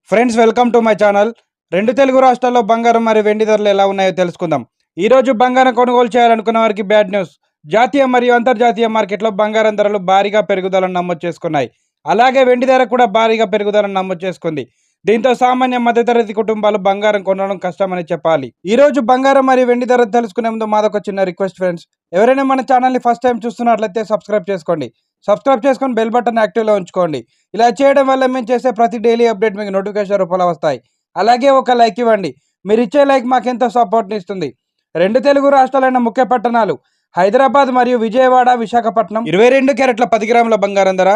Friends welcome to my channel. రెండు తెలుగు రాష్ట్రాల్లో బంగారం మరియు వెండి ధరలు ఎలా ఉన్నాయో తెలుసుకుందాం. ఈ రోజు బంగారం కొనుగోలు చేయాలనుకున్న వారికి బ్యాడ్ న్యూస్. జాతీయ మరియు అంతర్జాతీయ మార్కెట్లో బంగారం ధరలు భారీగా పెరుగుదలను నమోదు చేసుకున్నాయి. అలాగే వెండి ధర కూడా భారీగా పెరుగుదలను నమోదు చేసుకుంది. దీంతో సామాన్య మధ్యతరగతి కుటుంబాలు బంగారం కొనడం కష్టమని చెప్పాలి. ఈ రోజు బంగారం మరియు వెండి ధర తెలుసుకునే ముందు మాదొక చిన్న రిక్వెస్ట్ ఫ్రెండ్స్. ఎవరైనా మన ఛానల్ని ఫస్ట్ టైం చూస్తున్నట్లయితే సబ్స్క్రైబ్ చేసుకోండి. సబ్స్క్రైబ్ చేసుకొని బెల్ బటన్ యాక్టివ్లో ఉంచుకోండి. ఇలా చేయడం వల్ల మేము చేసే ప్రతి డైలీ అప్డేట్ మీకు నోటిఫికేషన్ రూపంలో వస్తాయి. అలాగే ఒక లైక్ ఇవ్వండి. మీరు ఇచ్చే లైక్ మాకెంతో సపోర్ట్ని ఇస్తుంది. రెండు తెలుగు రాష్ట్రాలైన ముఖ్య పట్టణాలు హైదరాబాద్ మరియు విజయవాడ, విశాఖపట్నం 22 క్యారెట్ల 10 గ్రాముల బంగారం ధర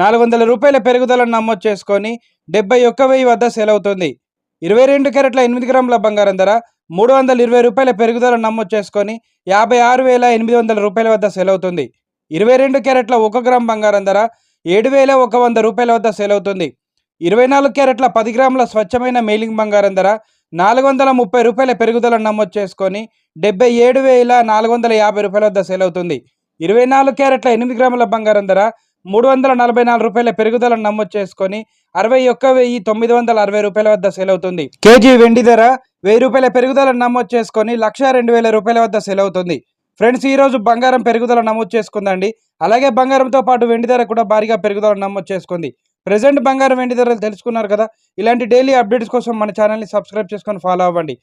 400 రూపాయల పెరుగుదలను నమోదు చేసుకొని 71,000 వద్ద సేల్ అవుతుంది. 22 క్యారెట్ల 8 గ్రాముల బంగారం ధర 320 రూపాయల పెరుగుదలను నమోదు చేసుకొని 56,800 రూపాయల వద్ద సేల్ అవుతుంది. 22 క్యారెట్ల 1 గ్రామ్ బంగారం ధర 7,100 రూపాయల వద్ద సేల్ అవుతుంది. 24 క్యారెట్ల 10 గ్రాముల స్వచ్ఛమైన మేలింగ్ బంగారం ధర 430 రూపాయల పెరుగుదలను నమోదు చేసుకొని 77,450 రూపాయల వద్ద సేల్ అవుతుంది. 24 క్యారెట్ల 8 గ్రాముల బంగారం ధర 344 రూపాయల పెరుగుదలను నమోదు చేసుకొని 61,960 రూపాయల వద్ద సేల్ అవుతుంది. కేజీ వెండి ధర 1000 రూపాయల పెరుగుదలను నమోదు చేసుకొని 1,02,000 రూపాయల వద్ద సేల్ అవుతుంది. ఫ్రెండ్స్, ఈ రోజు బంగారం పెరుగుదల నమోదు చేసుకుందండి. అలాగే బంగారంతో పాటు వెండి ధర కూడా భారీగా పెరుగుదల నమోదు చేసుకుంది. ప్రెజెంట్ బంగారం వెండి ధరలు తెలుసుకున్నారు కదా. ఇలాంటి డైలీ అప్డేట్స్ కోసం మన ఛానల్ని సబ్స్క్రైబ్ చేసుకొని ఫాలో అవ్వండి.